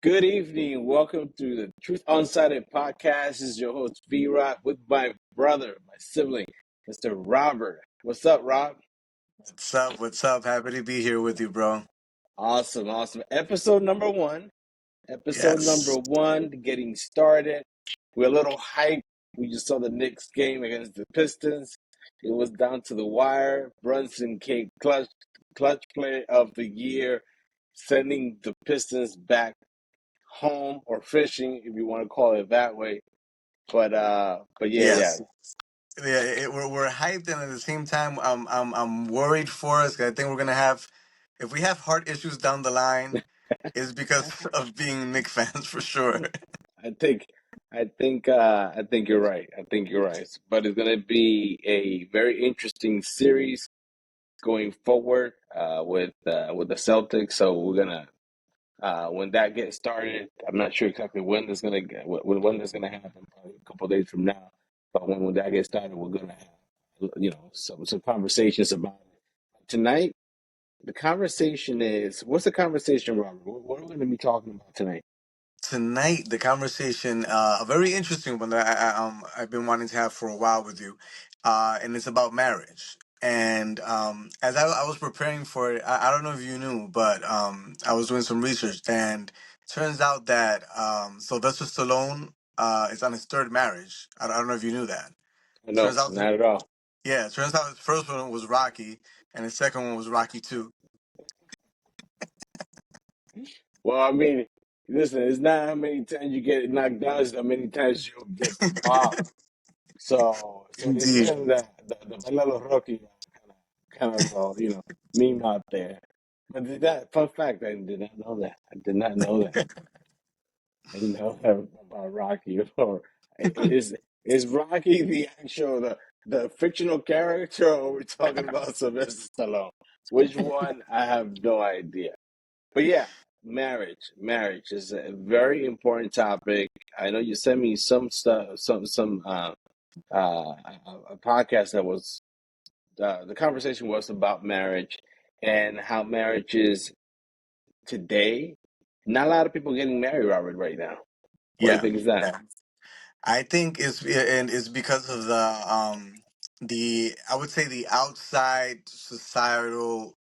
Good evening. Welcome to the Truth Unsighted podcast. This is your host, V Rock, with my brother, my sibling, Mr. Robert. What's up, Rob? What's up? What's up? Happy to be here with you, bro. Awesome, awesome. Episode number one. Episode number Yes. one, getting started. We're a little hyped. We just saw the Knicks game against the Pistons. It was down to the wire. Brunson came clutch player of the year, sending the Pistons back home or fishing, if you want to call it that way. But yeah. Yes. Yeah. We're hyped, and at the same time, I'm worried for us. 'Cause I think we're gonna have, if we have heart issues down the line, it's because of being Knicks fans for sure. I think, I think you're right. I think you're right. But it's gonna be a very interesting series going forward with the Celtics. So we're gonna when that gets started. I'm not sure exactly when that's gonna when that's gonna happen. Probably a couple of days from now. But when that gets started, we're gonna have some conversations about it tonight. The conversation is what's the conversation, Robert? What are we going to be talking about tonight? Tonight, the conversation, a very interesting one that I've been wanting to have for a while with you, and it's about marriage. And as I was preparing for it, I don't know if you knew, but I was doing some research, and turns out that Sylvester Stallone is on his third marriage. I don't know if you knew that. No, Turns out, not at all. yeah, turns out his first one was Rocky, and his second one was Rocky 2. Well, I mean, listen, it's not how many times you get knocked down; it's how many times you get mobbed. So they did Indeed. have the Bailalo Rocky meme out there. But fun fact, I did not know that. I did not know that. I didn't know that about Rocky. Or is Rocky the actual the fictional character, or are we talking about Sylvester Stallone? Which one? I have no idea. But yeah, marriage is a very important topic. I know you sent me some stuff, some a podcast that was the conversation was about marriage and how marriage is today. Not a lot of people getting married, Robert, right now. What do you Yeah. think is that? Yeah. I think it's because of the I would say the outside societal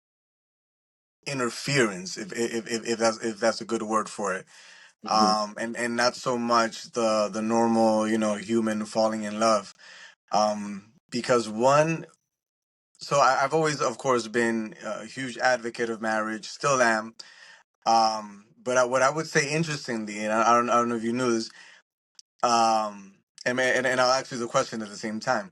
interference, if that's a good word for it. Hmm. And not so much the normal, human falling in love. Because one, so I've always, of course, been a huge advocate of marriage, still am. But what I would say, interestingly, and I don't know if you knew this, and I'll ask you the question at the same time.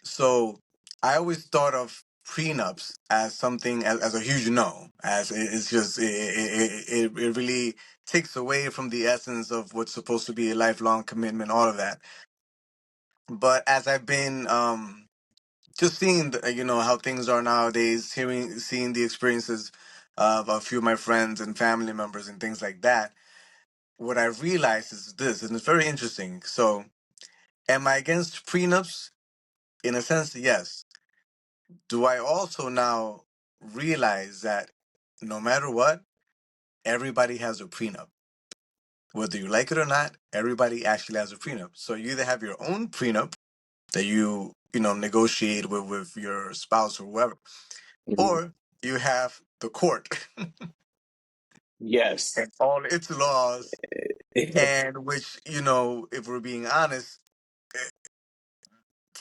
So I always thought of prenups as something, as a huge no, as it's just it really takes away from the essence of what's supposed to be a lifelong commitment, all of that. But as I've been just seeing how things are nowadays, seeing the experiences of a few of my friends and family members and things like that, what I realized is this, and it's very interesting. So, am I against prenups? In a sense, yes. Do I also now realize that no matter what, everybody has a prenup? Whether you like it or not, everybody actually has a prenup. So you either have your own prenup that you negotiate with your spouse or whoever, Hmm. or you have the court Yes. and all its laws, and which, if we're being honest,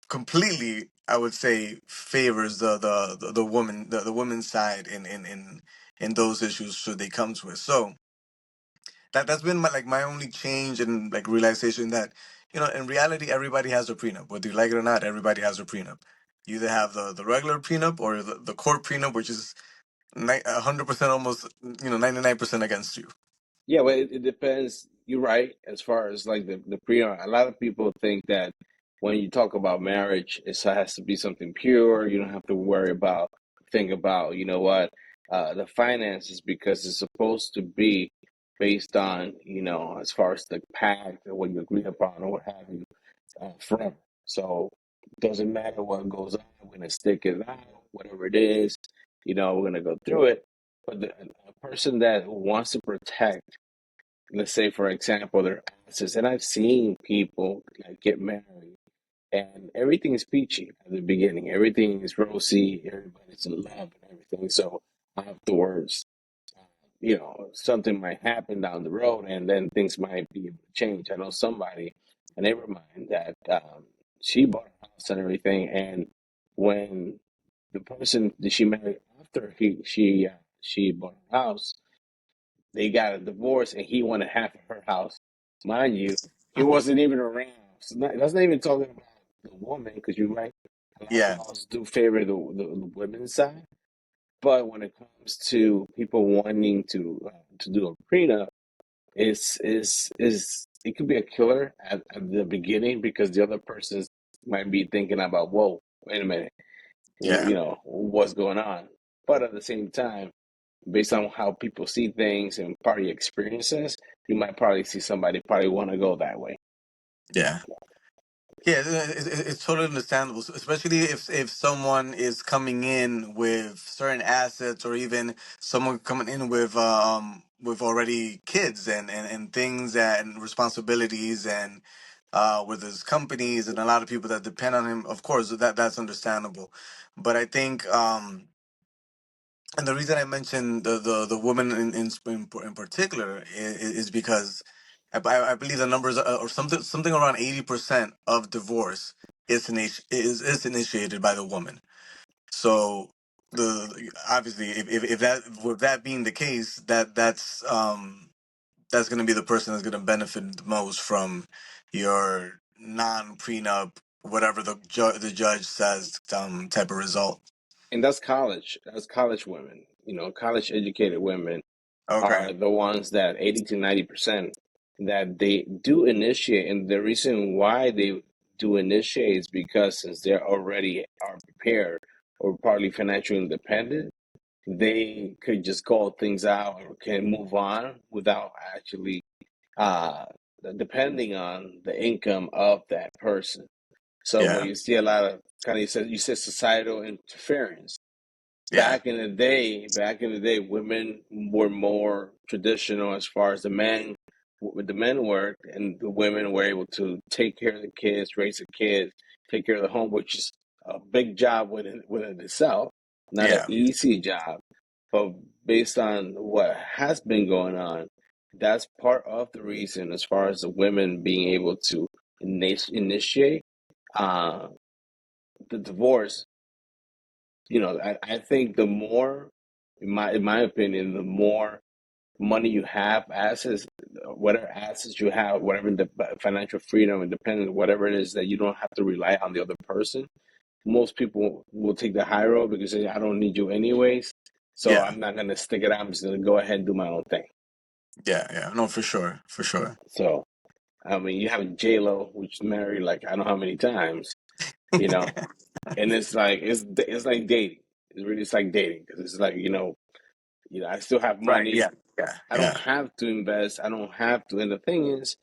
completely, I would say, favors the woman, the woman's side in those issues should they come to it. So that's been my only change and realization that, in reality, everybody has a prenup, whether you like it or not. Everybody has a prenup. You either have the regular prenup or the court prenup, which is 100%, almost, 99% against you. Yeah, well, it depends. You're right. As far as like the pre, a lot of people think that when you talk about marriage, it has to be something pure. You don't have to worry about, think about, the finances because it's supposed to be based on, as far as the pact or what you agree upon or what have you, forever. So it doesn't matter what goes on. We're gonna stick it out, whatever it is. We're gonna go through it. But a person that wants to protect let's say for example, their assets, and I've seen people like get married and everything is peachy at the beginning. Everything is rosy. Everybody's in love and everything. So afterwards, something might happen down the road, and then things might be able to change. I know somebody, a neighbor of mine, that she bought a house and everything, and when the person that she married after she bought a house, they got a divorce, and he wanted half of her house. Mind you, he wasn't even around. So that's not even talking about the woman, because you're right. A lot of Yeah, laws do favor the women's side, but when it comes to people wanting to do a prenup, is it could be a killer at the beginning because the other person might be thinking about, whoa, wait a minute, yeah, what's going on. But at the same time, based on how people see things and party experiences, you might probably see somebody probably want to go that way. yeah. Yeah, it's totally understandable, especially if someone is coming in with certain assets, or even someone coming in with already kids and things and responsibilities, and with his companies and a lot of people that depend on him. Of course, that's understandable, but I think and the reason I mentioned the woman in particular is because I believe the numbers are or something around 80% of divorce is initiated by the woman. So the obviously if that with that being the case, that's going to be the person that's going to benefit the most from your non prenup, whatever the judge says, type of result. And that's college. That's college women. College educated women Okay. are the ones that 80 to 90% that they do initiate. And the reason why they do initiate is because since they're already are prepared or partly financially independent, they could just call things out or can move on without actually uh, depending on the income of that person. So when Yeah. you see a lot of kind of you said societal interference, Yeah. back in the day, women were more traditional as far as the men worked, and the women were able to take care of the kids, raise the kids, take care of the home, which is a big job within itself, not an Yeah. easy job. But based on what has been going on, that's part of the reason, as far as the women being able to initiate uh, the divorce. I think the more, in my opinion, the more money you have, assets, whatever assets you have, whatever the financial freedom, independence, whatever it is that you don't have to rely on the other person. Most people will take the high road because they say, I don't need you anyways, so Yeah. I'm not gonna stick it out. I'm just gonna go ahead and do my own thing. Yeah. Yeah. No, for sure. For sure. So I mean, you have J Lo, which married like I don't know how many times, you know, and it's like dating. It's like dating because it's like I still have Right. money. Yeah. Yeah. I don't Yeah. have to invest. I don't have to. And the thing is,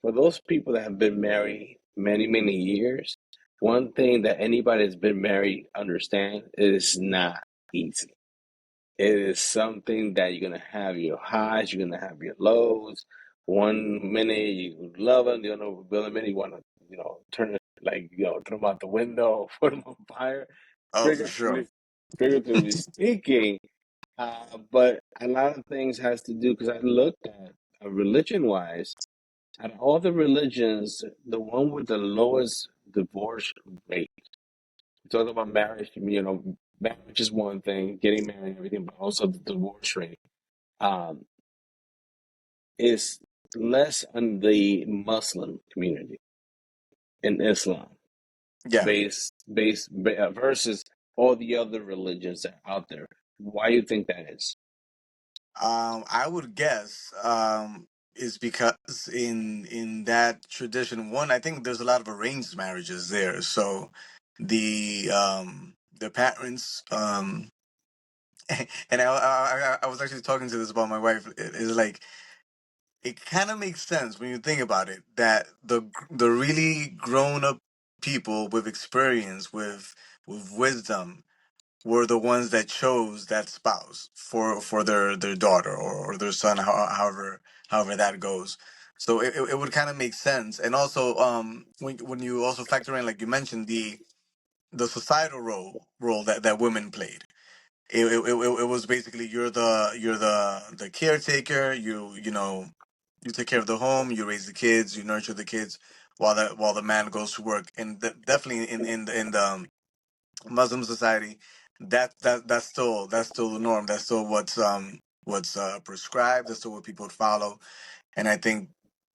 for those people that have been married many, many years, one thing that anybody that's been married understand is not easy. It is something that you're gonna have your highs, you're gonna have your lows. One minute you love them, the other minute you want to, turn it like, throw them out the window, put them on fire. Oh, for sure. Figuratively, figuratively speaking, but a lot of things has to do because I looked at religion wise, out of all the religions, the one with the lowest divorce rate. We talk about marriage, marriage is one thing, getting married and everything, but also the divorce rate um, is less on the Muslim community in Islam, Yeah. versus all the other religions that are out there. Why do you think that is? I would guess is because in that tradition, one, I think there's a lot of arranged marriages there. So the parents and I was actually talking to this about my wife. It's like it kind of makes sense when you think about it that the really grown up people with experience, with wisdom, were the ones that chose that spouse for their daughter or their son, however however that goes. So it would kind of make sense. And also, when you also factor in, like you mentioned, the societal role that women played. It was basically you're the caretaker. You take care of the home, you raise the kids, you nurture the kids, while the man goes to work. And definitely in the Muslim society, that's still the norm. That's still what's prescribed. That's still what people would follow. And I think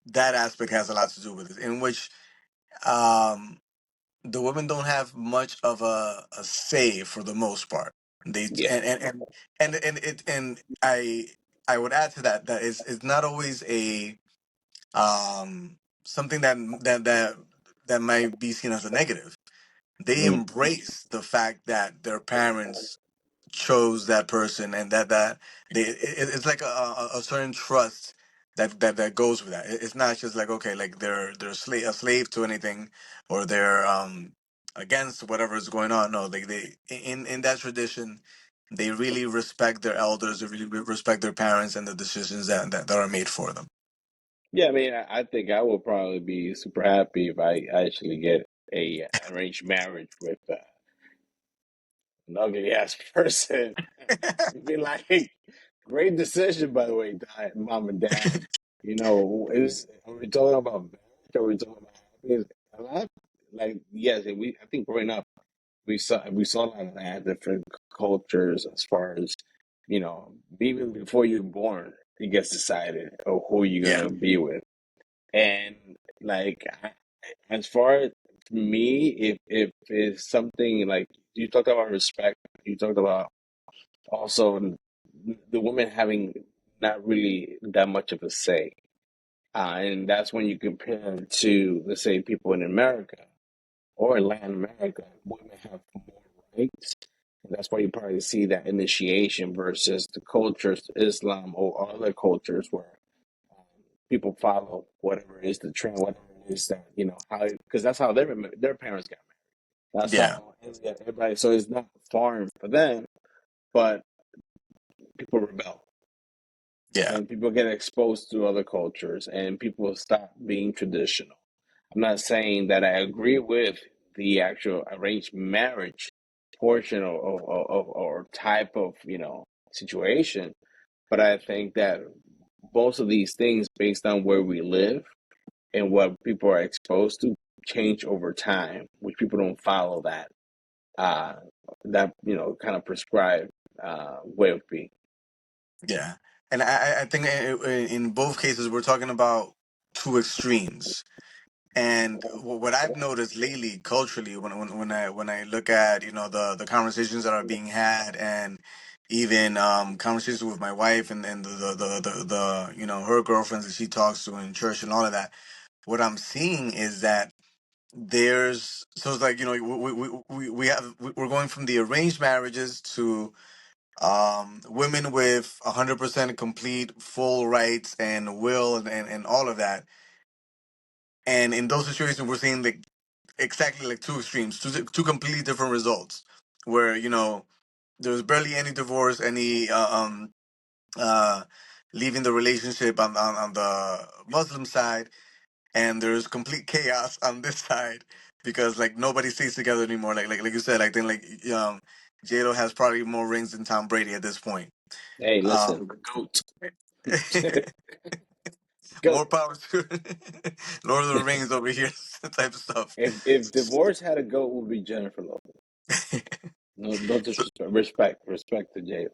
that aspect has a lot to do with it, in which um, the women don't have much of a say for the most part. They Yeah, and I would add to that that it's not always a something that might be seen as a negative. They mm, embrace the fact that their parents chose that person, and it's like a certain trust that goes with that. It's not just like, okay, like they're a slave to anything, or they're against whatever is going on. No, they in that tradition, they really respect their elders. They really respect their parents and the decisions that are made for them. yeah. I mean, I think I would probably be super happy if I actually get a arranged marriage with an ugly ass person. Be like, great decision, by the way, mom and dad. Are we talking about marriage? Are we talking about happiness? A lot, like, yes, I think growing up, we saw a lot of that, different cultures as far as, even before you're born, it gets decided of who you're Yeah, gonna be with. And like, as far as me, if it's something like you talked about respect, you talked about also the women having not really that much of a say. And that's when you compare to, let's say, people in America or in Latin America, women have more rights. And that's why you probably see that initiation versus the cultures, Islam or other cultures where um, people follow whatever is the trend, whatever it is that, how, because that's how their parents got married. That's yeah, how everybody, so it's not foreign for them, but people rebel yeah, and people get exposed to other cultures and people stop being traditional. I'm not saying that I agree with the actual arranged marriage portion or type of, situation, but I think that most of these things based on where we live and what people are exposed to change over time, which people don't follow uh that, kind of prescribed way of being. yeah. And I think in both cases we're talking about two extremes. And what I've noticed lately, culturally, when I look at the conversations that are being had, and even conversations with my wife and the her girlfriends that she talks to in church and all of that, what I'm seeing is that it's like we're going from the arranged marriages to women with 100% complete full rights and will and all of that. And in those situations, we're seeing like exactly like two extremes, two completely different results. Where there's barely any divorce, any uh, leaving the relationship on the Muslim side, and there's complete chaos on this side because like nobody stays together anymore. Like you said, I think like J-Lo has probably more rings than Tom Brady at this point. Hey, listen, Um, goat, more goat. power to Lord of the Rings over here, type of stuff. If divorce had a goat, it would be Jennifer Lopez. No, no So, disrespect, respect to Jay.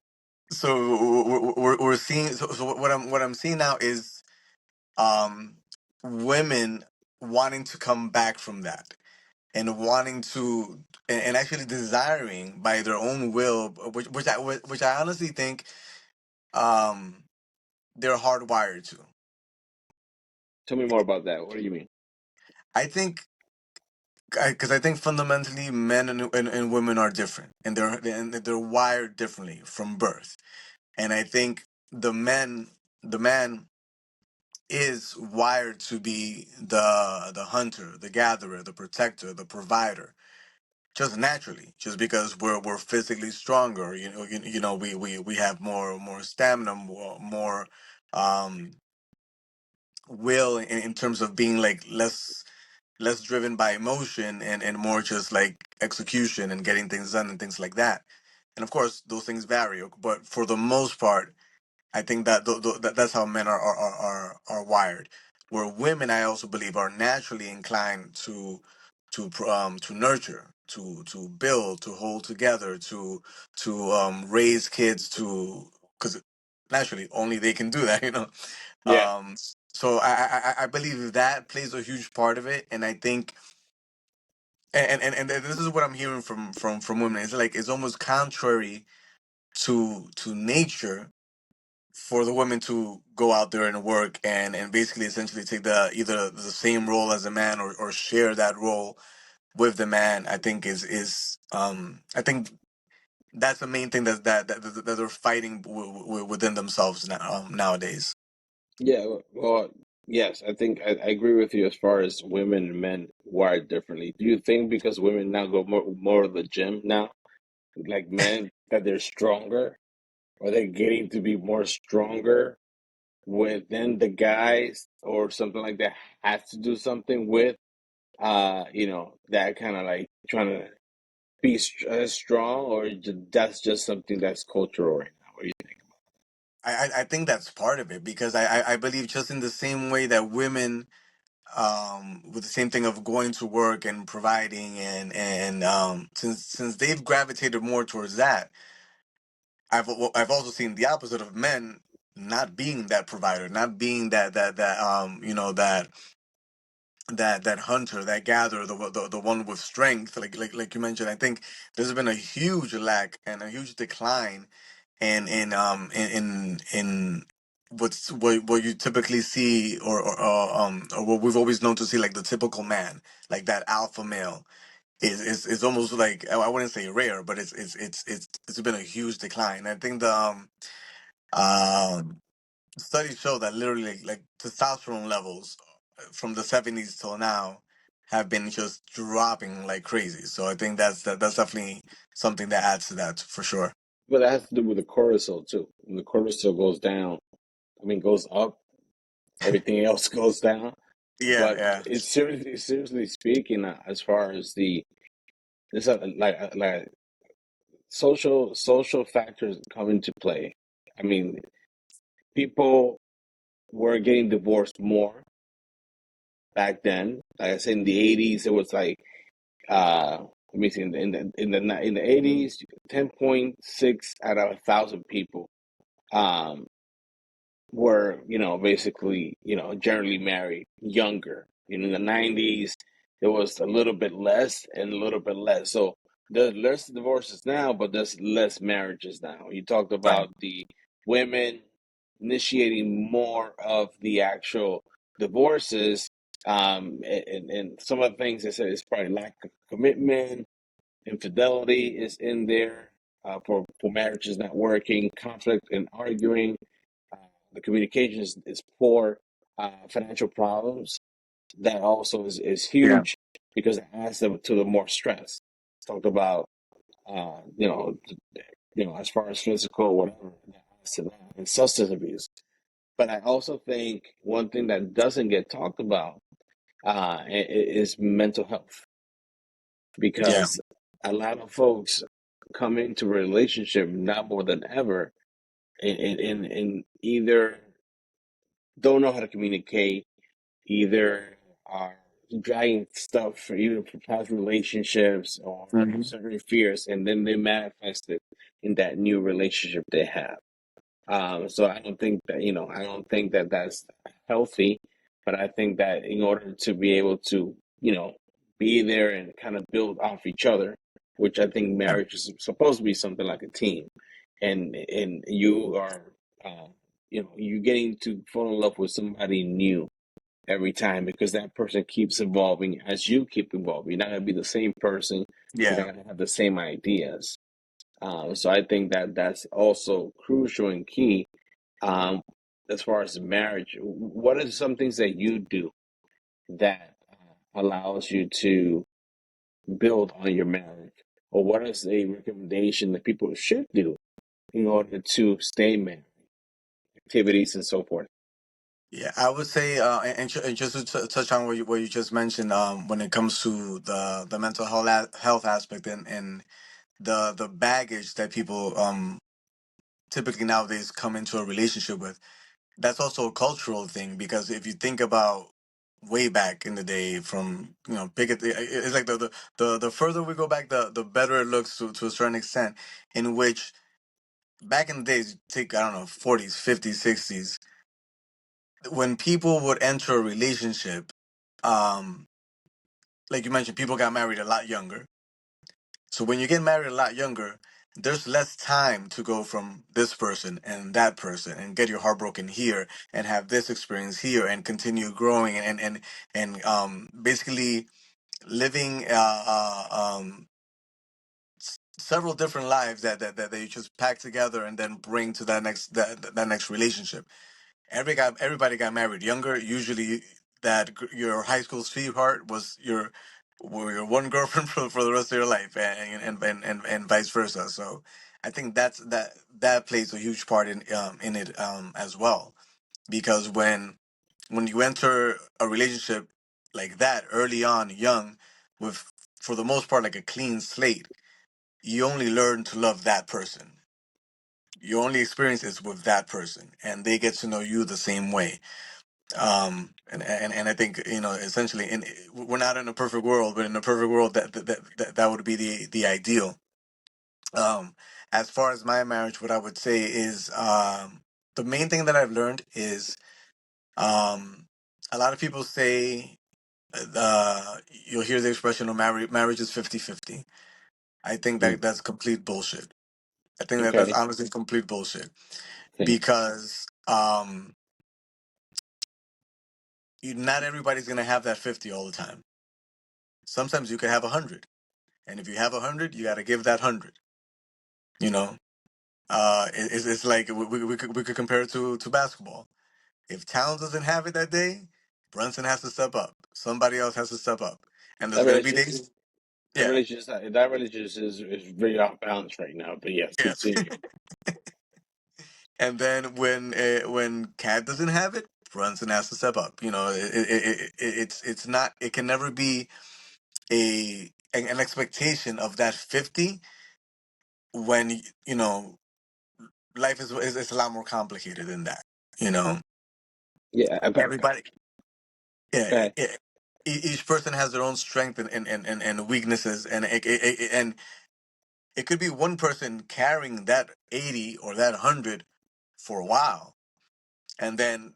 we're seeing. So what I'm seeing now is um women wanting to come back from that, and wanting to and actually desiring by their own will, which I honestly think um they're hardwired to. Tell me more about that. What do you mean? I think because I think fundamentally men and women are different, and they're wired differently from birth. And I think the man is wired to be the hunter, the gatherer, the protector, the provider, just naturally, just because we're physically stronger. We have more stamina, more. will in terms of being like less driven by emotion and more just like execution and getting things done and things like that. And of course, those things vary, but for the most part, I think that that's how men are wired. Where women, I also believe, are naturally inclined to nurture, to build, to hold together, to raise kids, to because naturally only they can do that, you know. Yeah, So I believe that plays a huge part of it, and I think and this is what I'm hearing from women. It's like it's almost contrary to nature for the women to go out there and work and basically essentially take the either the same role as a man or share that role with the man. I think is I think that's the main thing that they're fighting within themselves now, nowadays. yeah. Well, yes, I think I agree with you as far as women and men wired differently. Do you think because women now go more to the gym now, like men, that they're stronger, or they're getting to be more stronger within the guys, or something like that has to do something with that kind of like trying to be strong, or that's just something that's cultural right now? What do you think? I think that's part of it because I believe just in the same way that women with the same thing of going to work and providing and since they've gravitated more towards that, I've also seen the opposite of men not being that provider, not being that that hunter, that gatherer, the one with strength, like you mentioned. I think there's been a huge lack and a huge decline in what you typically see or what we've always known to see, like the typical man, like that alpha male is almost like I wouldn't say rare, but it's been a huge decline. I think the um studies show that literally like testosterone levels from the 70s till now have been just dropping like crazy. So I think that's definitely something that adds to that for sure. But that has to do with the cortisol too. When the cortisol goes down, I mean, goes up, everything else goes down. Yeah, But yeah. it's seriously speaking, as far as the this like social factors come into play. I mean, people were getting divorced more back then. Like I said, in the '80s, it was like let me see, in the '80s, 10.6 out of 1,000 people um were, basically, generally married younger. In the '90s, it was a little bit less and a little bit less. So there's less divorces now, but there's less marriages now. You talked Right. about the women initiating more of the actual divorces. And some of the things they said is probably lack of commitment, infidelity is in there, for marriages not working, conflict and arguing, uh, the communication is poor, financial problems. That also is Yeah. huge because it adds to the more stress. Talked about, uh, you know, as far as physical, whatever, that adds to that, and substance abuse. But I also think one thing that doesn't get talked about is mental health, Yeah. because a lot of folks come into a relationship now more than ever, in either don't know how to communicate, either are dragging stuff for either for past relationships or Hmm. certain fears, and then they manifest it in that new relationship they have. So I don't think that that's healthy, but I think that in order to be able to, be there and kind of build off each other, which I think Yeah. marriage is supposed to be something like a team, and you are, you getting to fall in love with somebody new every time, because that person keeps evolving as you keep evolving. You're not gonna be the same person. You're Yeah. not gonna have the same ideas. So I think that that's also crucial and key, um, as far as marriage. What are some things that you do that allows you to build on your marriage? Or what is a recommendation that people should do in order to stay married? Activities and so forth. Yeah, I would say, and just to touch on what you just mentioned, when it comes to the mental health aspect and the baggage that people typically nowadays come into a relationship with, that's also a cultural thing, because if you think about way back in the day, from pick it, it's like the further we go back, the better it looks to a certain extent, in which back in the days, take, I don't know, 40s, 50s, 60s, when people would enter a relationship, um like you mentioned, people got married a lot younger. So when you get married a lot younger, there's less time to go from this person and that person and get your heart broken here and have this experience here and continue growing and basically living several different lives that you just pack together and then bring to that next relationship. Everybody got married younger. Usually, your high school sweetheart was your one girlfriend for the rest of your life, and vice versa. So I think that plays a huge part in it as well, because when you enter a relationship like that early on, young, with, for the most part, like a clean slate, you only learn to love that person. Your only experience is with that person, and they get to know you the same way. And I think, essentially, we're not in a perfect world, but in a perfect world, that would be the ideal. um as far as my marriage, what I would say is, the main thing that I've learned is, um a lot of people say, you'll hear the expression of marriage is 50-50. I think Mm. that's complete bullshit. I think that's Okay. honestly complete bullshit, Okay. because not everybody's gonna have that 50 all the time. Sometimes you could have 100. And if you have 100, you got to give that 100. You know, it's like we could compare it to basketball. If Towns doesn't have it that day, Brunson has to step up. Somebody else has to step up. And there's That gonna be relationship, days, yeah, that relationship is very off balance right now. But yes, yes. continue. And then when Cat doesn't have it, Brunson has to step up. It's not. It can never be an expectation of that 50, when life is a lot more complicated than that. You know, Yeah, everybody, yeah, okay. each person has their own strength and weaknesses, and it could be one person carrying that 80 or that 100 for a while, and then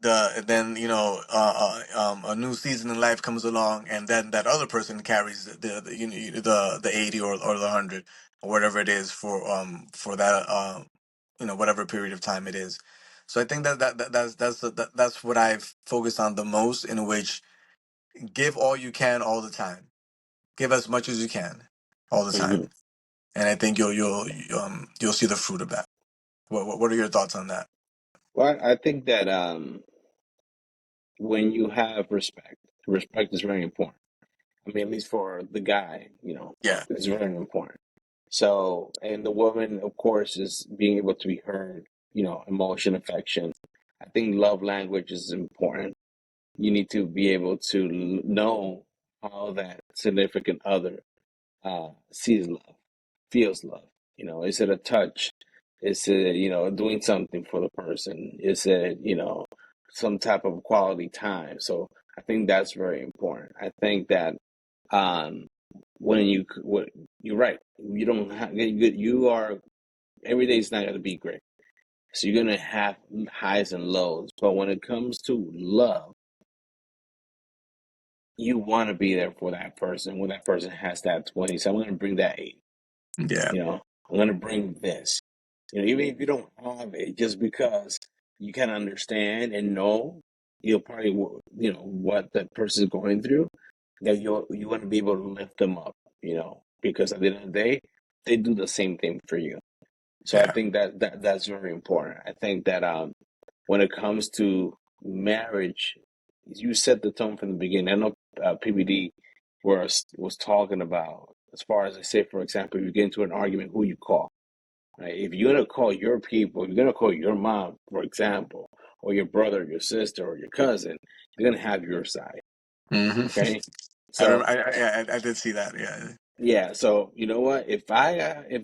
a new season in life comes along, and then that other person carries the 80 or the 100 or whatever it is for that whatever period of time it is. So I think that's what I've focused on the most, in which give all you can all the time. Give as much as you can all the time, Hmm. and I think you'll see the fruit of that. What are your thoughts on that? Well, I think that when you have respect, respect is very important. I mean, at least for the guy, Yeah, it's very important. So, and the woman, of course, is being able to be heard, emotion, affection. I think love language is important. You need to be able to know how that significant other sees love, feels love. Is it a touch? Is it, doing something for the person? Is it, some type of quality time? So I think that's very important. I think that um, when you're right, you don't have, you are, every day is not going to be great. So you're going to have highs and lows. But when it comes to love, you want to be there for that person when that person has that 20. So I'm going to bring that 8. yeah, You know, I'm going to bring this. Even if you don't have it, just because you can understand and know, you'll probably, what that person is going through, that you want to be able to lift them up, because at the end of the day, they do the same thing for you. So I yeah, think that's very important. I think that when it comes to marriage, you set the tone from the beginning. I know PBD was talking about, as far as I say, for example, if you get into an argument, who you call. Right? If you're gonna call your people, if you're gonna call your mom, for example, or your brother, or your sister, or your cousin, they're gonna have your side. Hmm. Okay, I remember. so I did see that. Yeah. yeah, so you know what? If I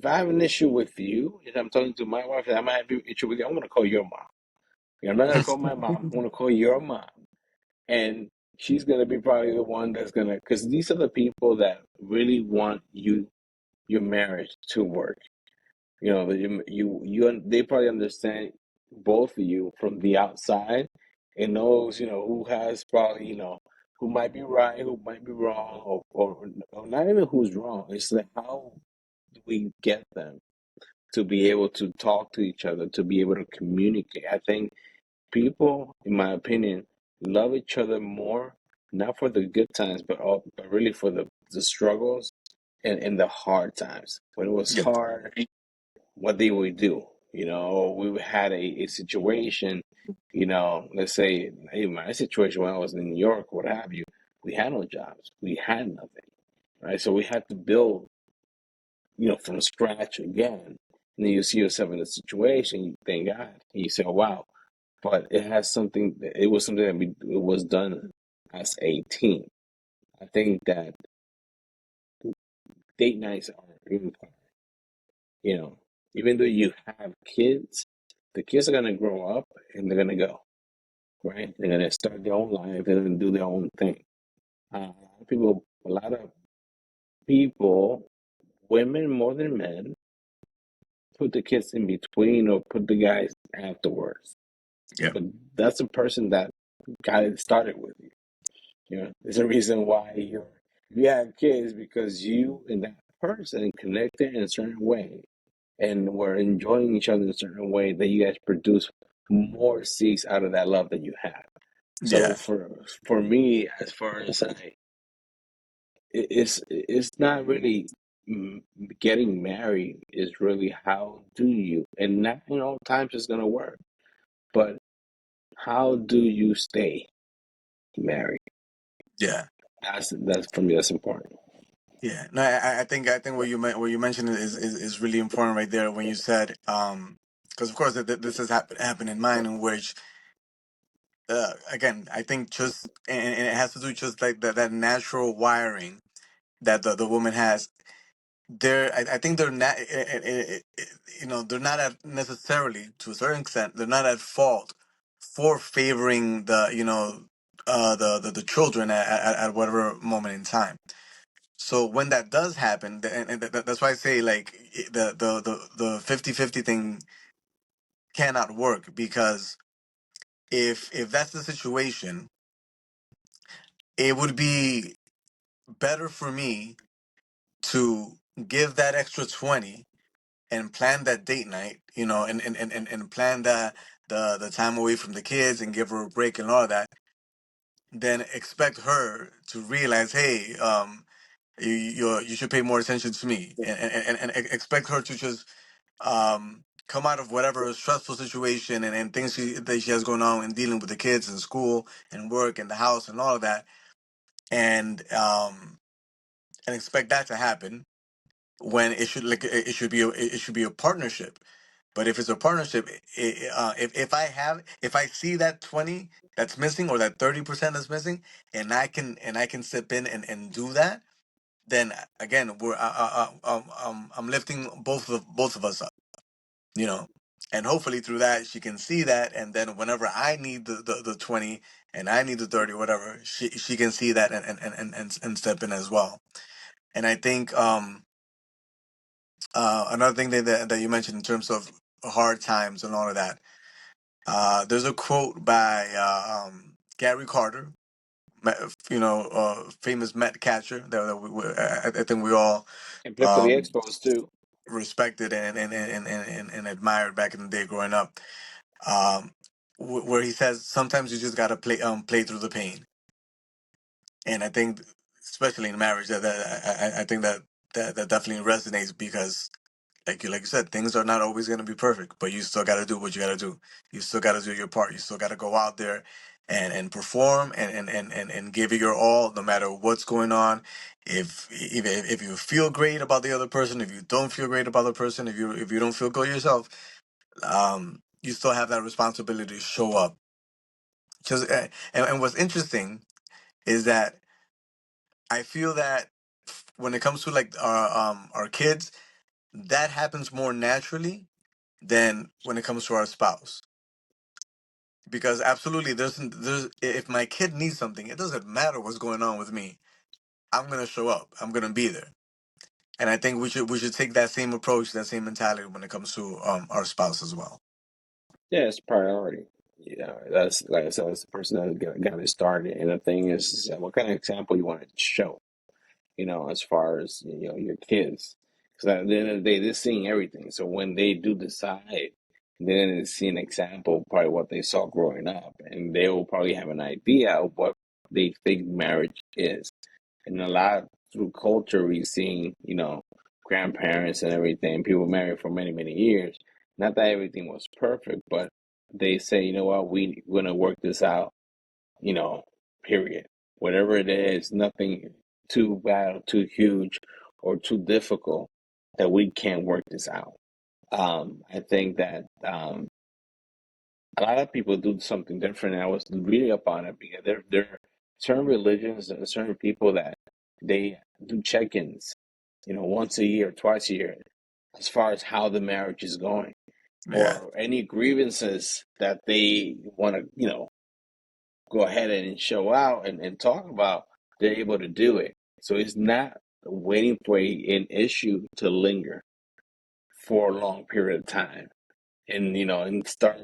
have an issue with you, and I'm talking to my wife, and I might have an issue with you, I'm gonna call your mom. I'm not gonna call my mom. I'm gonna call your mom, and she's gonna be probably the one that's gonna, because these are the people that really want your marriage to work. You know, they probably understand both of you from the outside, and knows, who has probably, who might be right, who might be wrong, or not even who's wrong. It's like, how do we get them to be able to talk to each other, to be able to communicate? I think people, in my opinion, love each other more, not for the good times, but really for the struggles and the hard times. When it was Yeah. hard, what they would do. We had a situation, let's say in my situation when I was in New York, what have you, we had no jobs. We had nothing, right? So we had to build, from scratch again. And then you see yourself in a situation, you thank God, and you say, oh, wow. But it was something that it was done as a team. I think that date nights are important. You know, even though you have kids, the kids are gonna grow up and they're gonna go, right? They're gonna start their own life. They're gonna do their own thing. A lot of people, women more than men, put the kids in between or put the guys afterwards. Yeah. But that's a person that got it started with you. There's a reason why you have kids, because you and that person connected in a certain way, and were enjoying each other in a certain way, that you guys produce more seeds out of that love that you have. So Yeah. for me, as far as it's not really, getting married. Is really, how do you, and not in all times it's gonna work, but how do you stay married? Yeah. That's for me. That's important. Yeah. No, I think what you mentioned is really important right there when you said because of course this has happened in mine, in which again, I think just and it has to do just like that natural wiring that the woman has. I think they're not they're not at necessarily, to a certain extent, they're not at fault for favoring the the children at whatever moment in time. So when that does happen, that's why I say, like, the 50-50 thing cannot work, because if that's the situation, it would be better for me to give that extra 20 and plan that date night, and plan the time away from the kids and give her a break and all of that, then expect her to realize, hey, you should pay more attention to me, and expect her to just come out of whatever stressful situation and things that she has going on and dealing with the kids and school and work and the house and all of that, and and expect that to happen, when it should be a partnership. But if it's a partnership, if I see that 20 that's missing, or that 30% that's missing, and I can step in and do that, then again, I'm lifting both of us up, you know, and hopefully through that she can see that, and then whenever I need the 20 and I need the 30, whatever, she can see that and step in as well. And I think another thing that you mentioned in terms of hard times and all of that, there's a quote by Gary Carter, famous Met catcher that I think we all And play for the um, Expos too. respected and admired back in the day growing up. Um, where he says sometimes you just gotta play through the pain, and I think especially in marriage I think that definitely resonates, because like you said, things are not always going to be perfect, but you still got to do what you got to do. You still got to do your part. You still got to go out there and perform and give it your all, no matter what's going on. If you feel great about the other person, if you don't feel great about the person, if you don't feel good yourself, you still have that responsibility to show up. Just and what's interesting is that I feel that when it comes to like our kids, that happens more naturally than when it comes to our spouse. Because absolutely, there's if my kid needs something, it doesn't matter what's going on with me. I'm gonna show up. I'm gonna be there. And I think we should take that same approach, that same mentality when it comes to our spouse as well. Yeah, it's priority. That's like I said, that's the person that got it started. And the thing is what kind of example you want to show, as far as, your kids. Because at the end of the day, they're seeing everything. So when they do decide, then they see an example, probably what they saw growing up, and they will probably have an idea of what they think marriage is. And a lot through culture, we've seen, grandparents and everything, people married for many, many years. Not that everything was perfect, but they say, you know what, we're going to work this out, you know, period. Whatever it is, nothing too bad, or too huge, or too difficult that we can't work this out. I think that a lot of people do something different. And I was reading up on it because there are certain religions and certain people that they do check-ins, once a year, twice a year, as far as how the marriage is going, Yeah, or any grievances that they want to, go ahead and show out and talk about. They're able to do it. So it's not waiting for an issue to linger for a long period of time, and start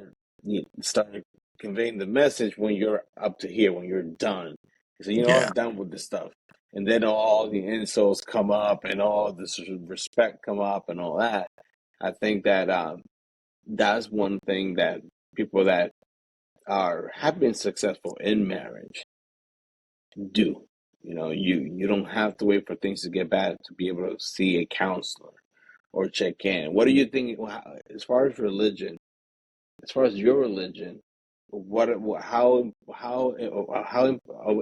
conveying the message when you're up to here, when you're done. So yeah. I'm done with this stuff, and then all the insults come up and all this respect come up and all that. I think that that's one thing that people that have been successful in marriage do. You don't have to wait for things to get bad to be able to see a counselor or check in. What do you think, as far as religion? As far as your religion, how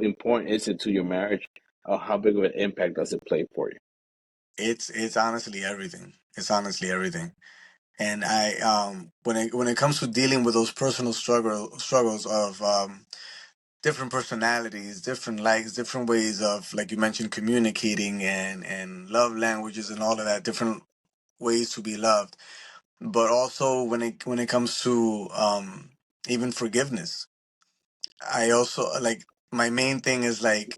important is it to your marriage? Or how big of an impact does it play for you? It's honestly everything. It's honestly everything. And I when it comes to dealing with those personal struggles of different personalities, different likes, different ways of, like you mentioned, communicating and love languages and all of that, different ways to be loved. But also when it comes to even forgiveness, I also like, my main thing is like,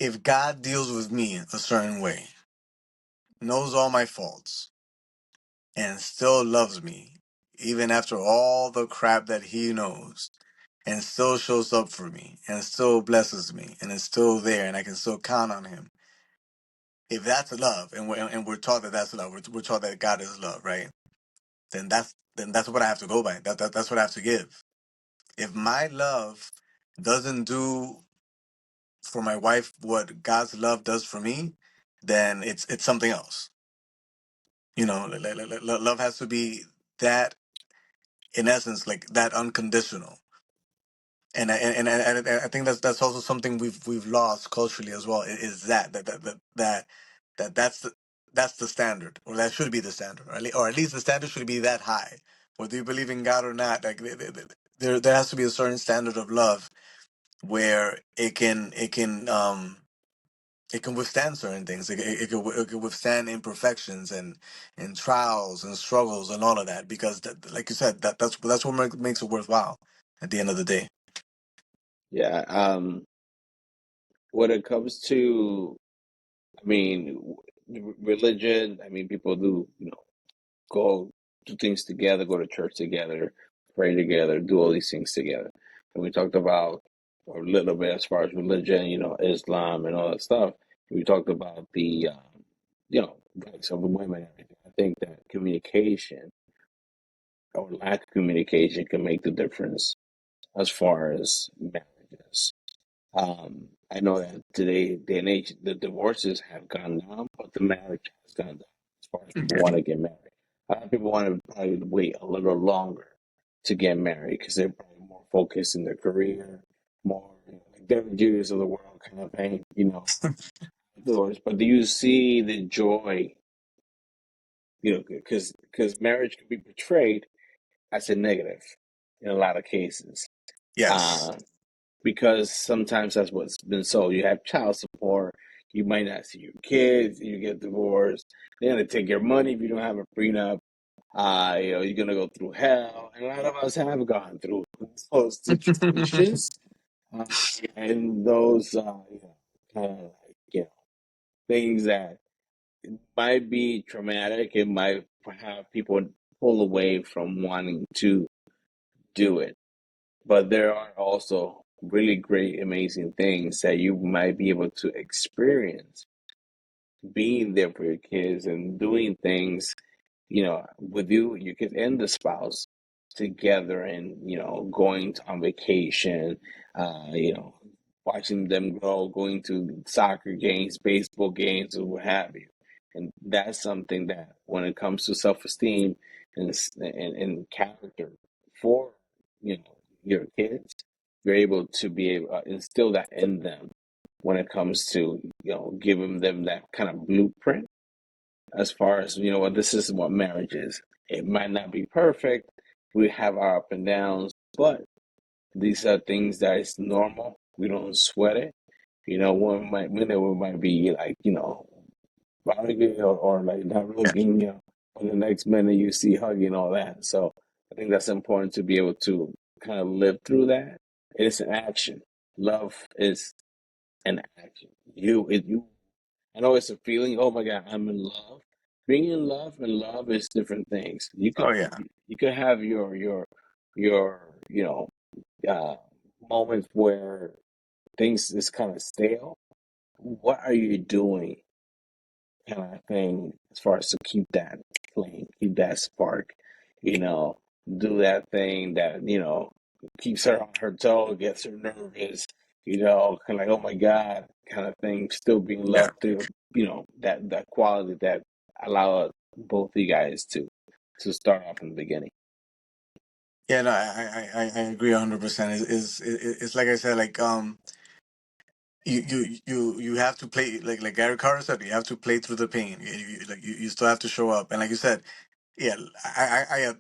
if God deals with me a certain way, knows all my faults, and still loves me, even after all the crap that he knows, and still shows up for me, and still blesses me, and is still there, and I can still count on him. If that's love, and we're taught that that's love, we're taught that God is love, right? Then that's what I have to go by. That's what I have to give. If my love doesn't do for my wife what God's love does for me, then it's something else. Love has to be that, in essence, like that, unconditional. And I think that's also something we've lost culturally as well. Is that's the standard, or that should be the standard, or at least the standard should be that high. Whether you believe in God or not, like there has to be a certain standard of love where it can withstand certain things. It can withstand imperfections and trials and struggles and all of that, because like you said, that's what makes it worthwhile at the end of the day. Yeah. When it comes to, I mean, religion, I mean, people do, go do things together, go to church together, pray together, do all these things together. And we talked about a little bit as far as religion, Islam and all that stuff. We talked about the, rights of the women and everything. I think that communication or lack of communication can make the difference as far as marriages. I know that today, day and age, the divorces have gone down, but the marriage has gone down as far as people want to get married. A lot of people want to probably wait a little longer to get married because they're probably more focused in their career, more, like Derek Jews of the world kind of thing, outdoors. But do you see the joy, because marriage can be portrayed as a negative in a lot of cases. Yes. Uh, because sometimes that's what's been sold. You have child support, you might not see your kids, you get divorced, they're gonna take your money if you don't have a prenup. You're gonna go through hell, and a lot of us have gone through those situations, uh, and those kind of like, things that might be traumatic. It might have people pull away from wanting to do it. But there are also really great, amazing things that you might be able to experience being there for your kids and doing things, with you, your kids and the spouse together, and going on vacation, watching them grow, going to soccer games, baseball games, or what have you. And that's something that, when it comes to self-esteem and character for your kids, you're able to be able instill that in them when it comes to giving them that kind of blueprint, as far as what this is, what marriage is. It might not be perfect. We have our up and downs, but these are things that is normal. We don't sweat it. We might be like, arguing, or like not looking, and the next minute you see hugging, all that. So I think that's important to be able to kind of live through that. It's an action. Love is an action. You I know it's a feeling. Oh my God, I'm in love. Being in love and love is different things. Oh yeah. You could have your uh, moments where things is kind of stale. What are you doing, kind of thing, as far as to keep that flame, keep that spark, you know, do that thing that keeps her on her toe, gets her nervous, kind of like, oh my God, kind of thing. Still being Yeah. loved through, that quality that allow both of you guys to start off in the beginning. Yeah, no, I agree 100%. It's like I said, like you have to play, like Gary Carter said, you have to play through the pain. You still have to show up, and like you said, yeah, I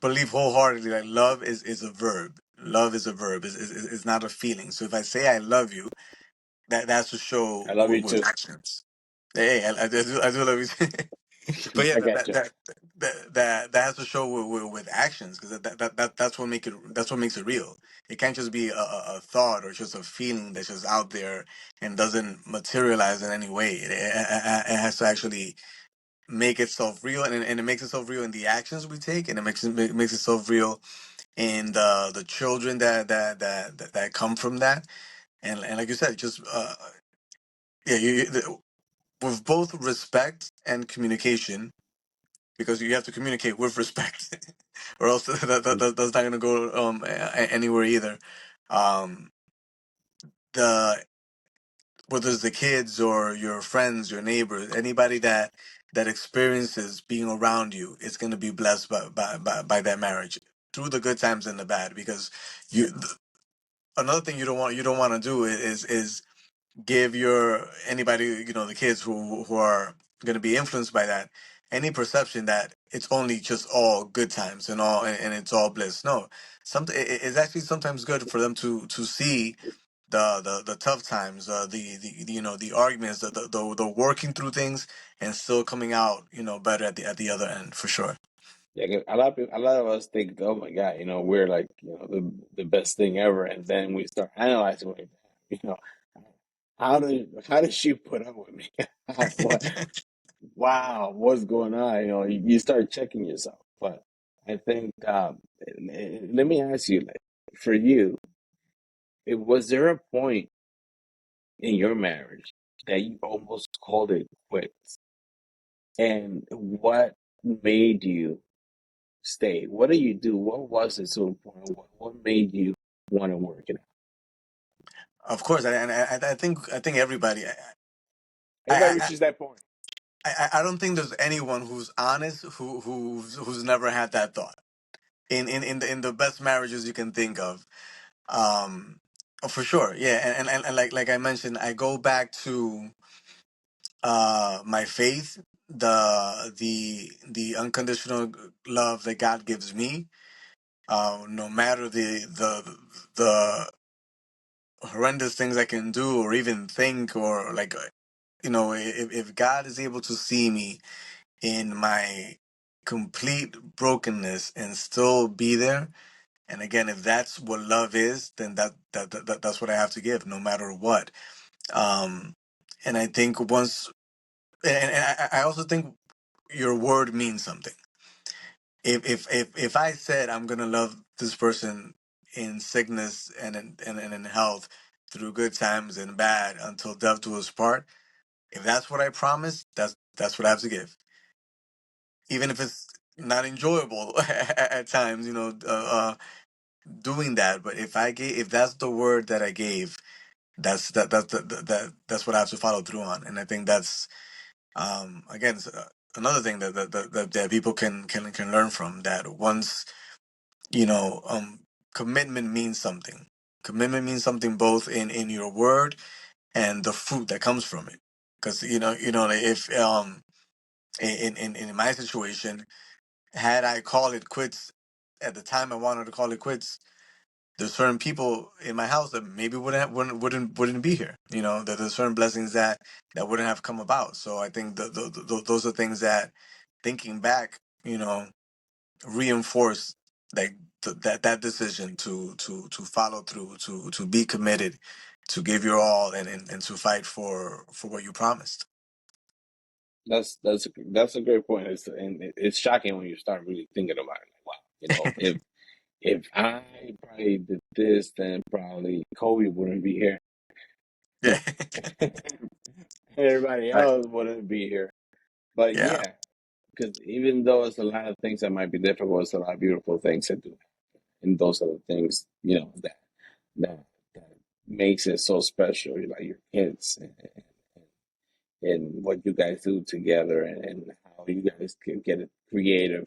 believe wholeheartedly that love is a verb. Love is a verb. Is not a feeling. So if I say I love you, that's to show I love you with too. actions. Hey, I do love you. But yeah, I got you. that has to show with actions, because that's what makes it real. It can't just be a thought or just a feeling that's just out there and doesn't materialize in any way. It has to actually make itself real, and it makes itself real in the actions we take, and it makes itself real in the children that come from that. And like you said, just yeah, with both respect and communication, because you have to communicate with respect, or else that's not going to go anywhere either. Um, the Whether it's the kids or your friends, your neighbors, anybody that experiences being around you is going to be blessed by that marriage, through the good times and the bad. Because another thing you don't want to do is give your anybody, the kids who are going to be influenced by that, any perception that it's only just all good times and it's all bliss. No, it's actually sometimes good for them to see the tough times, the arguments, the working through things and still coming out better at the other end, for sure. Yeah, 'cause a lot of us think, oh my God, we're like, the best thing ever, and then we start analyzing, like, you know, how did she put up with me? What? Wow, what's going on? You start checking yourself. But I think, let me ask you, like, for you, was there a point in your marriage that you almost called it quits? And what made you stay? What do you do? What was it so important? What made you want to work it out? Of course, I think everybody. Everybody I, reaches that point. I don't think there's anyone who's honest who's never had that thought in the best marriages you can think of. Um, for sure, yeah, and like I mentioned, I go back to my faith, the unconditional love that God gives me, no matter the horrendous things I can do or even think, or like, if God is able to see me in my complete brokenness and still be there, and again, if that's what love is, then that's what I have to give, no matter what. Um, and I think I also think your word means something. If I said I'm gonna love this person in sickness and in health, through good times and bad, until death do us part, if that's what I promise, that's what I have to give, even if it's not enjoyable at times, doing that. But if that's the word that I gave, that's what I have to follow through on. And I think that's, again, another thing that people can learn from, that once, you know um commitment means something. Commitment means something both in your word and the fruit that comes from it. Because if in my situation, had I called it quits at the time I wanted to call it quits, there's certain people in my house that maybe wouldn't be here. That there's certain blessings that wouldn't have come about. So I think those are things that, thinking back, reinforce, like, that decision to follow through, to be committed, to give your all, and to fight for what you promised. That's a great point. It's shocking when you start really thinking about it. Like, wow, if I probably did this, then probably Kobe wouldn't be here. Yeah. Everybody Right. else wouldn't be here. But Yeah. yeah, because even though it's a lot of things that might be difficult, it's a lot of beautiful things to do. And those are the things, that that makes it so special. Like your kids, and what you guys do together, and how you guys can get creative,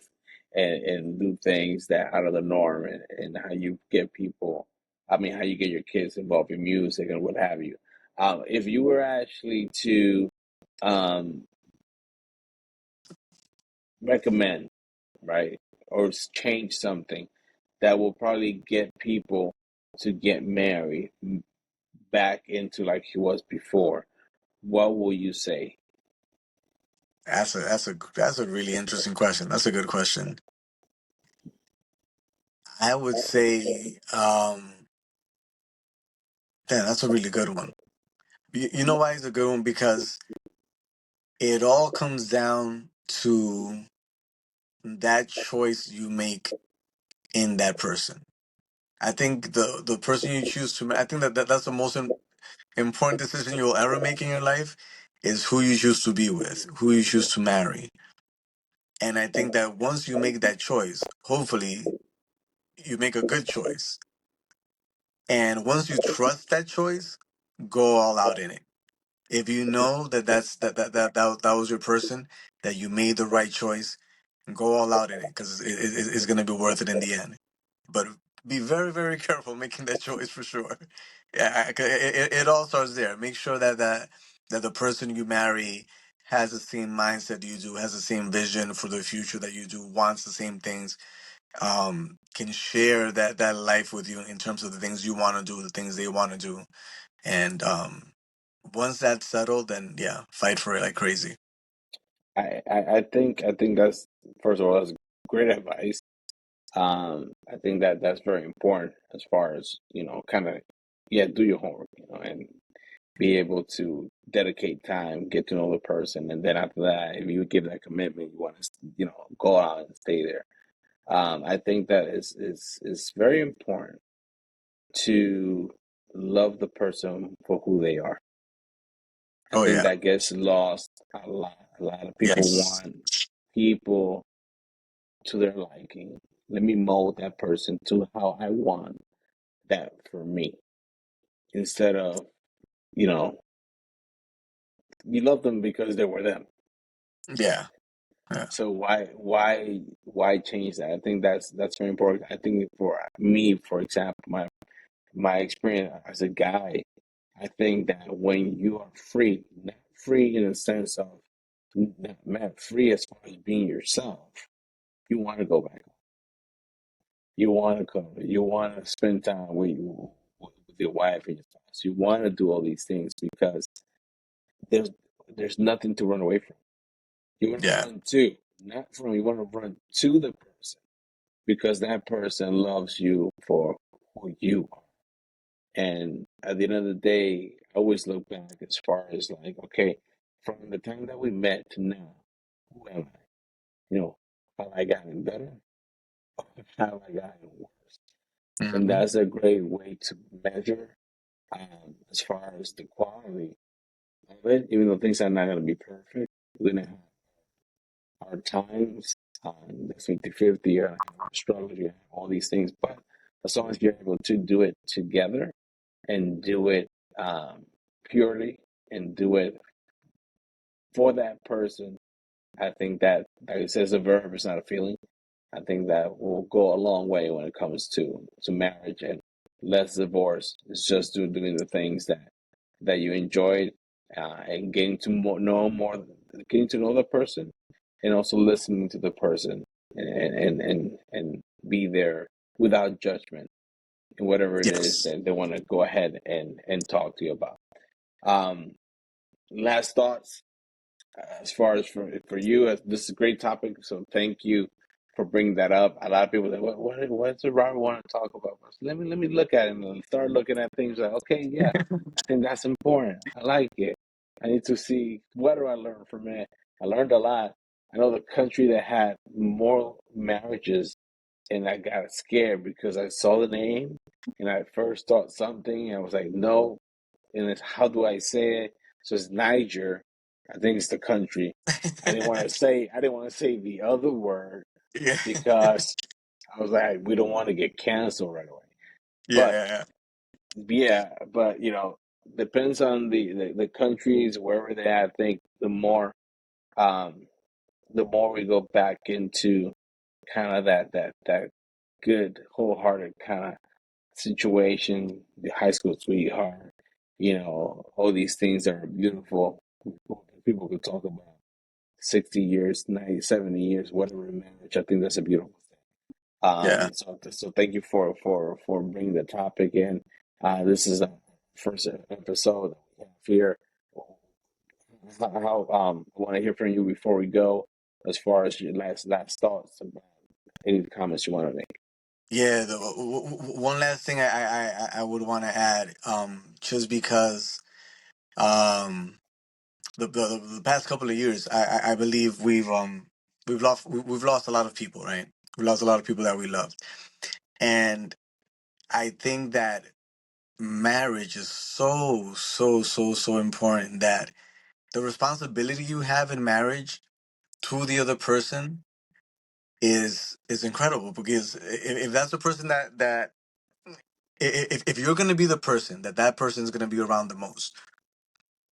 and do things that out of the norm, and how you get people, I mean, how you get your kids involved in music and what have you. If you were actually to, um, recommend, right, or change something that will probably get people to get married back into like he was before, what will you say? That's a really interesting question. That's a good question. I would say, damn, that's a really good one. You know why it's a good one? Because it all comes down to that choice you make in that person. I think the person you choose to, I think that's the most important decision you'll ever make in your life, is who you choose to be with, who you choose to marry. And I think that once you make that choice, hopefully you make a good choice. And once you trust that choice, go all out in it. If you know that was your person, that you made the right choice, go all out in it, because it's going to be worth it in the end. But be very, very careful making that choice, for sure. Yeah, it all starts there. Make sure that the person you marry has the same mindset you do, has the same vision for the future that you do, wants the same things, can share that life with you in terms of the things you want to do, the things they want to do. And once that's settled, then yeah, fight for it like crazy. I think that's, first of all, that's great advice. I think that that's very important as far as, kind of, yeah, do your homework, and be able to dedicate time, get to know the person, and then after that, if you give that commitment, you want to, go out and stay there. I think that is very important to love the person for who they are. I Oh think yeah. that gets lost a lot. A lot of people Yes. want people to their liking. Let me mold that person to how I want that for me. Instead of, you know, you love them because they were them. Yeah. Yeah. So why change that? I think that's very important. I think for me, for example, my experience as a guy, I think that when you are free, not free in the sense of not free as far as being yourself, you want to go back. You want to cover. You want to spend time with your wife and your spouse. You want to do all these things because there's there's nothing to run away from. You want to Yeah. run to, not from. You want to run to the person because that person loves you for who you are. And at the end of the day, I always look back as far as like, okay, from the time that we met to now, who am I? You know, have I gotten better? Have I gotten worse? And Hmm. that's a great way to measure as far as the quality of it, even though things are not going to be perfect. We're going to have our times, the 50-50, you're going to have our struggles, you're going to have all these things. But as long as you're able to do it together and do it purely and do it for that person, I think that, like it says, a verb, it's not a feeling. I think that will go a long way when it comes to marriage and less divorce. It's just doing the things that you enjoyed and getting to know more, getting to know the person, and also listening to the person and be there without judgment in whatever it is Yes. that they want to go ahead and talk to you about. Um, Last thoughts as far as for you, this is a great topic. So thank you for bringing that up. A lot of people say, what's the Robert want to talk about? Let me look at it and start looking at things like, okay, yeah, I think that's important. I like it. I need to see what do I learn from it. I learned a lot. I know the country that had more marriages, and I got scared because I saw the name and I first thought something, and I was like, no, and it's how do I say it? So it's Niger. I think it's the country. I didn't want to say the other word Yeah. because I was like, we don't want to get canceled right away. Yeah. But Yeah. yeah, but depends on the countries wherever they are. I think um the more we go back into kind of that good wholehearted kind of situation, the high school sweetheart, all these things are beautiful. People could talk about 60 years, 90, 70 years, whatever marriage. I think that's a beautiful thing. Yeah. So thank you for bringing the topic in. This is the first episode that we have here. I want to hear from you before we go, as far as your last thoughts about any comments you want to make. Yeah. One last thing I would want to add, just because um the past couple of years, I believe we've lost a lot of people, right? We lost a lot of people that we loved, and I think that marriage is so important, that the responsibility you have in marriage to the other person is incredible, because if that's the person that if you're going to be the person that person is going to be around the most,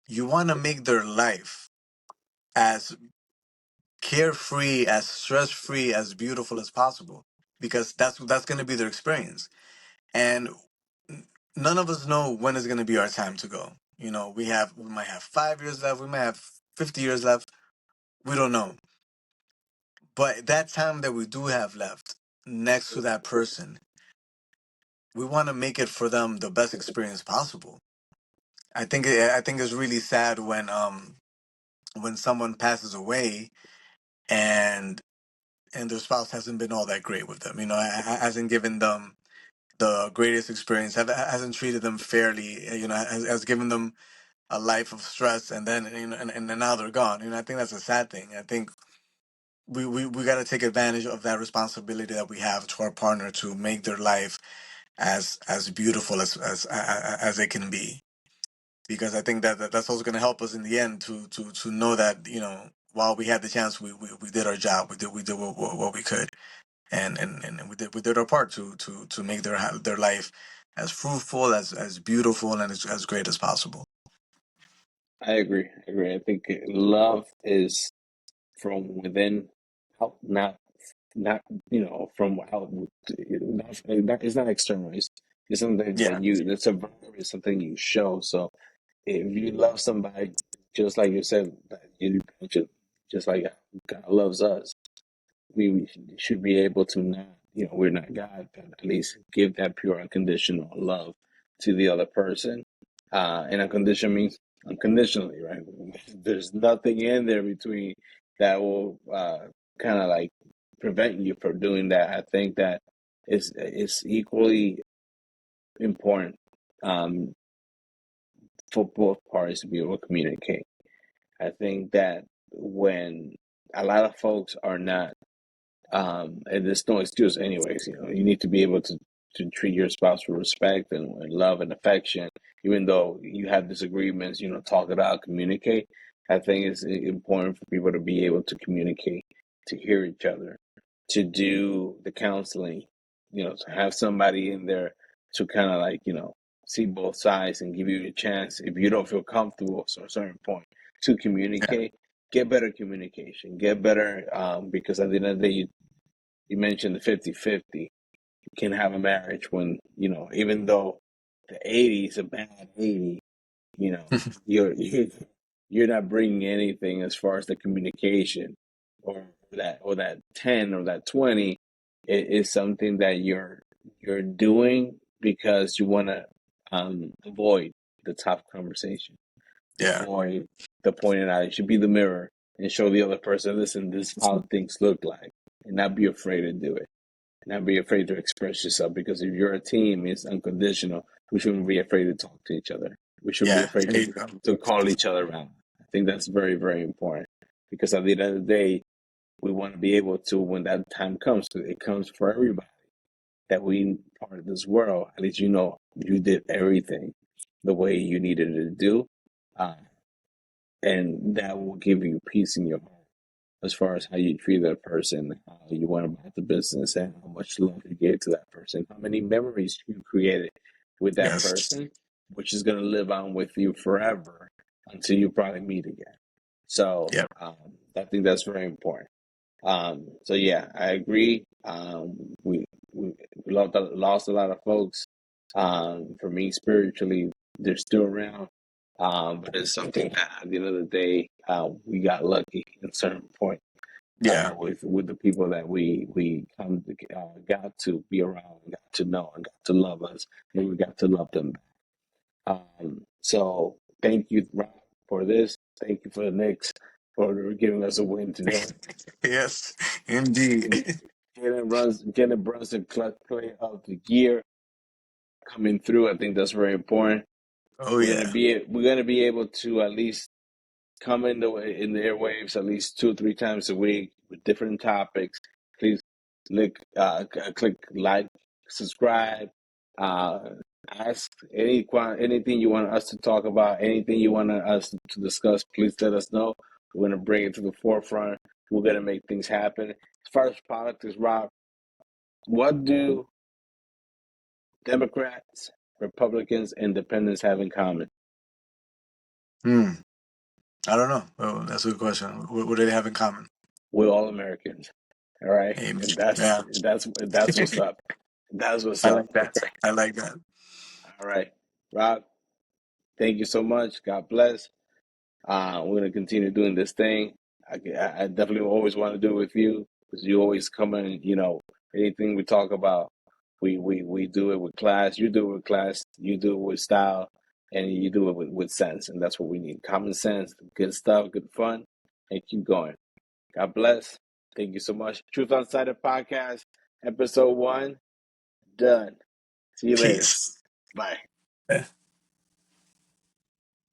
you want to make their life as carefree, as stress free, as beautiful as possible, because that's going to be their experience. And none of us know when is going to be our time to go. We might have 5 years left, we might have 50 years left, we don't know. But that time that we do have left next to that person, we want to make it for them the best experience possible. I think it's really sad when someone passes away, and their spouse hasn't been all that great with them. Hasn't given them the greatest experience, hasn't treated them fairly. Has given them a life of stress, and then and now they're gone. I think that's a sad thing. I think we got to take advantage of that responsibility that we have to our partner, to make their life as beautiful as it can be, because I think that's also going to help us in the end to know that, while we had the chance, we did our job, we did what we could, and we did our part to make their life as fruitful, as beautiful, and as great as possible. I agree. I agree. I think love is from within out, not from out. It's not external. It's something Yeah. that it's a verb. It's something you show. So if you love somebody, just like you said, that you mentioned, just like God loves us, we should be able to not we're not God, but at least give that pure unconditional love to the other person. And unconditional means unconditionally, right? There's nothing in there between that will kind of like prevent you from doing that. I think that is equally important um, for both parties to be able to communicate. I think that when a lot of folks are not, and there's no excuse, anyways. You need to be able to treat your spouse with respect and love and affection, even though you have disagreements. Talk it out, communicate. I think it's important for people to be able to communicate, to hear each other, to do the counseling. To have somebody in there to kind of like see both sides and give you a chance if you don't feel comfortable at a certain point to Yeah. communicate. Get better communication, get better, because at the end of the day, you mentioned the 50-50. You can have a marriage when, even though the 80 is a bad 80, you know, you're not bringing anything as far as the communication, or that 10 or that 20. It is something that you're doing because you want to avoid the tough conversation, Yeah. avoid the pointing out. You should be the mirror and show the other person, listen, this is how things look like, and not be afraid to do it. Not be afraid to express yourself, because if you're a team, it's unconditional. We shouldn't be afraid to talk to each other. We shouldn't be Yeah. afraid There you go. to call each other out. I think that's very, very important, because at the end of the day, we want to be able to, when that time comes, it comes for everybody, that we part of this world. At least you did everything the way you needed to do, uh, and that will give you peace in your heart as far as how you treat that person, how you went about the business, and how much love you gave to that person, how many memories you created with that Yes. person, which is going to live on with you forever until you probably meet again. So Yep. I think that's very important. So yeah, I agree. We lost a lot of folks. For me, spiritually, they're still around. But it's something that at the end of the day, we got lucky at a certain point, Yeah. with the people that we got to be around, and got to know, and got to love us, and we got to love them. So thank you, Rob, for this. Thank you for the Knicks for giving us a win today. Yes. Indeed. Jalen Brunson, clutch player of the year, coming through. I think that's very important. Oh We're gonna yeah. be able to at least come in the airwaves at least 2 or 3 times a week with different topics. Please click like, subscribe, uh, ask anything you want us to talk about, anything you want us to discuss. Please let us know. We're gonna bring it to the forefront. We're gonna make things happen. As far as politics, Rob, what do Democrats, Republicans, Independents have in common? Hmm. I don't know. Well, that's a good question. What do they have in common? We're all Americans, all right, Amen. and that's Yeah. that's what's up. That's what's I up. like that. I like that. All right, Rob. Thank you so much. God bless. We're gonna continue doing this thing. I definitely always want to do it with you, because you always come in. Anything we talk about, we do it with class. You do it with class. You do it with style, and you do it with sense. And that's what we need: common sense, good stuff, good fun, and keep going. God bless. Thank you so much. Truth Unsighted Podcast, episode 1, done. See you later. Peace. Bye.